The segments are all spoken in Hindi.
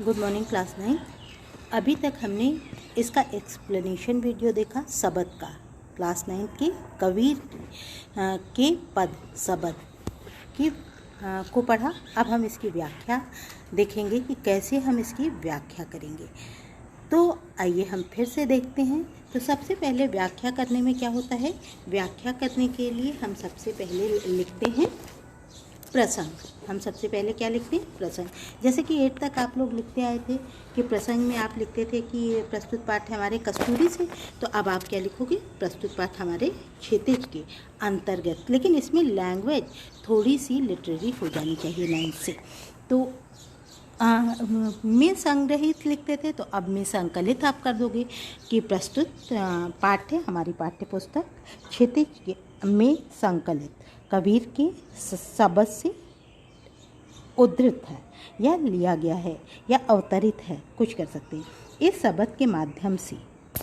Good morning class 9। अभी तक हमने इसका एक्सप्लेनेशन वीडियो देखा सबद का, क्लास 9 के कबीर के पद सबद की को पढ़ा। अब हम इसकी व्याख्या देखेंगे कि कैसे हम इसकी व्याख्या करेंगे। तो आइए हम फिर से देखते हैं। तो सबसे पहले व्याख्या करने में क्या होता है, व्याख्या करने के लिए हम सबसे पहले लिखते हैं प्रसंग। हम सबसे पहले क्या लिखते हैं, प्रसंग। जैसे कि 8 तक आप लोग लिखते आए थे कि प्रसंग में आप लिखते थे कि प्रस्तुत पाठ है हमारे कस्तूरी से, तो अब आप क्या लिखोगे, प्रस्तुत पाठ हमारे क्षितिज के अंतर्गत। लेकिन इसमें लैंग्वेज थोड़ी सी लिटरेरी हो जानी चाहिए लाइन से। तो में संग्रहित लिखते थे, तो अब में संकलित आप कर दोगे कि प्रस्तुत पाठ है हमारी पाठ्य पुस्तक क्षितिज के में संकलित कबीर के सबद से उद्धृत है या लिया गया है या अवतरित है, कुछ कर सकते हैं। इस सबद के माध्यम से,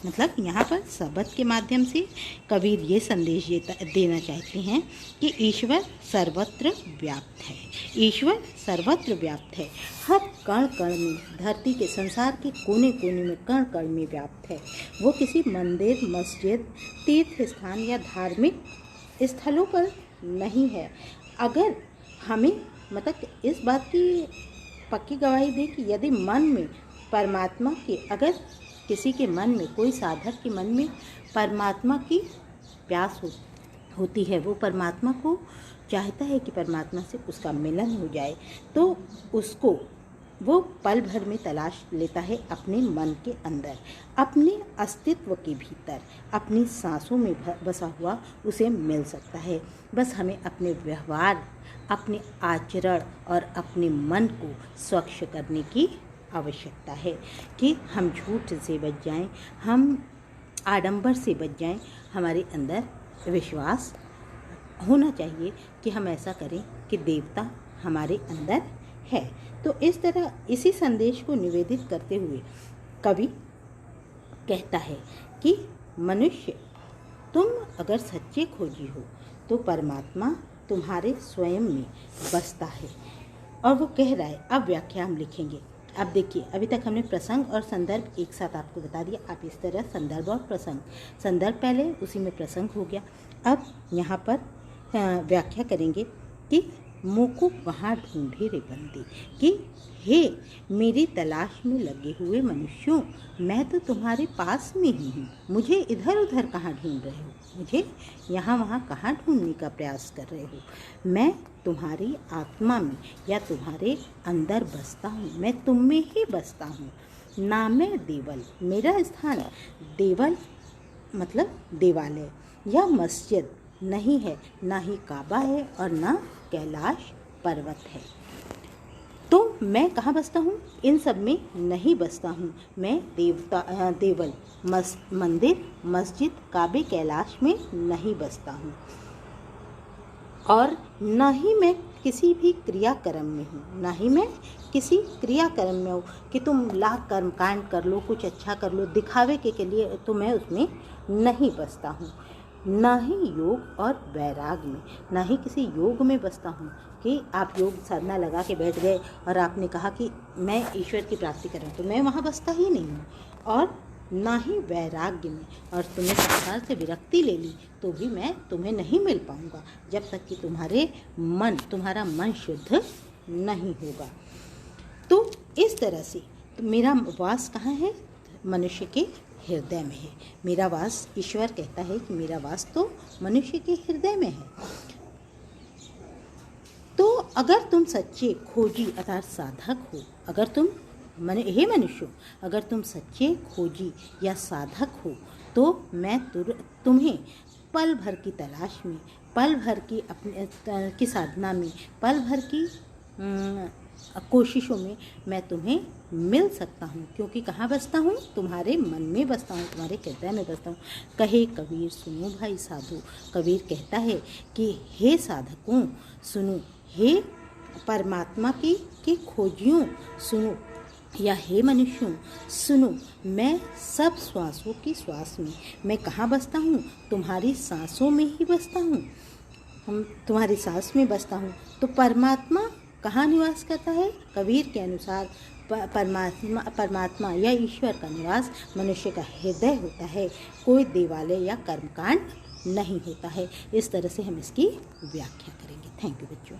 मतलब यहाँ पर सबद के माध्यम से कबीर ये संदेश देना चाहते हैं कि ईश्वर सर्वत्र व्याप्त है। ईश्वर सर्वत्र व्याप्त है, हर कण कण में, धरती के संसार के कोने कोने में, कण कण में व्याप्त है। वो किसी मंदिर, मस्जिद, तीर्थ स्थान या धार्मिक स्थलों पर नहीं है। अगर हमें मतलब इस बात की पक्की गवाही दे कि यदि मन में परमात्मा की, अगर किसी के मन में, कोई साधक के मन में परमात्मा की प्यास होती है, वो परमात्मा को चाहता है कि परमात्मा से उसका मिलन हो जाए, तो उसको वो पल भर में तलाश लेता है अपने मन के अंदर, अपने अस्तित्व के भीतर, अपनी सांसों में बसा हुआ उसे मिल सकता है। बस हमें अपने व्यवहार, अपने आचरण और अपने मन को स्वच्छ करने की आवश्यकता है कि हम झूठ से बच जाएं, हम आडंबर से बच जाएं। हमारे अंदर विश्वास होना चाहिए कि हम ऐसा करें कि देवता हमारे अंदर है। तो इस तरह इसी संदेश को निवेदित करते हुए कवि कहता है कि मनुष्य, तुम अगर सच्चे खोजी हो तो परमात्मा तुम्हारे स्वयं में बसता है। और वो कह रहा है, अब व्याख्या हम लिखेंगे। अब देखिए, अभी तक हमने प्रसंग और संदर्भ एक साथ आपको बता दिया। आप इस तरह संदर्भ और प्रसंग, संदर्भ पहले, उसी में प्रसंग हो गया। अब यहाँ पर व्याख्या करेंगे कि मोको वहाँ ढूंढे रे बंदी, कि हे मेरी तलाश में लगे हुए मनुष्यों, मैं तो तुम्हारे पास में ही हूँ। मुझे इधर उधर कहाँ ढूंढ रहे हो, मुझे यहाँ वहाँ कहाँ ढूंढने का प्रयास कर रहे हो। मैं तुम्हारी आत्मा में या तुम्हारे अंदर बसता हूँ, मैं तुम में ही बसता हूँ। ना मैं देवल, मेरा स्थान देवल मतलब देवालय या मस्जिद नहीं है, ना ही काबा है और ना कैलाश पर्वत है। तो मैं कहाँ बसता हूँ, इन सब में नहीं बसता हूँ। मैं देवल, मंदिर, मस्जिद, काबे, कैलाश में नहीं बसता हूँ। और ना ही मैं किसी भी क्रियाक्रम में हूँ, ना ही मैं किसी क्रियाक्रम में हूँ कि तुम लाख कर्म कांड कर लो, कुछ अच्छा कर लो दिखावे के लिए, तो मैं उसमें नहीं बसता हूँ। ना ही योग और वैराग में, ना ही किसी योग में बसता हूँ कि आप योग साधना लगा के बैठ गए और आपने कहा कि मैं ईश्वर की प्राप्ति करूँ, तो मैं वहाँ बसता ही नहीं हूँ। और ना ही वैराग्य में, और तुमने संसार से विरक्ति ले ली तो भी मैं तुम्हें नहीं मिल पाऊँगा जब तक कि तुम्हारा मन शुद्ध नहीं होगा। तो इस तरह से तो मेरा वास कहाँ है, मनुष्य के हृदय में है। मेरा वास, ईश्वर कहता है कि मेरा वास तो मनुष्य के हृदय में है। तो अगर तुम सच्चे खोजी अर्थात साधक हो, अगर तुम हे मनुष्य, अगर तुम सच्चे खोजी या साधक हो, तो मैं तुम्हें पल भर की तलाश में, पल भर की अपने की साधना में, पल भर की कोशिशों में मैं तुम्हें मिल सकता हूँ। क्योंकि कहाँ बसता हूँ, तुम्हारे मन में बसता हूँ, तुम्हारे हृदय में बसता हूँ। कहे कबीर सुनो भाई साधु, कबीर कहता है कि हे साधकों सुनो, हे परमात्मा की खोजियों सुनो, या हे मनुष्यों सुनो, मैं सब श्वासों की श्वास में, मैं कहाँ बसता हूँ, तुम्हारी सांसों में ही बसता हूँ, हम तुम्हारी सांस में बसता हूँ। तो परमात्मा कहाँ निवास करता है? कबीर के अनुसार परमात्मा या ईश्वर का निवास मनुष्य का हृदय होता है, कोई देवालय या कर्मकांड नहीं होता है। इस तरह से हम इसकी व्याख्या करेंगे। थैंक यू बच्चों।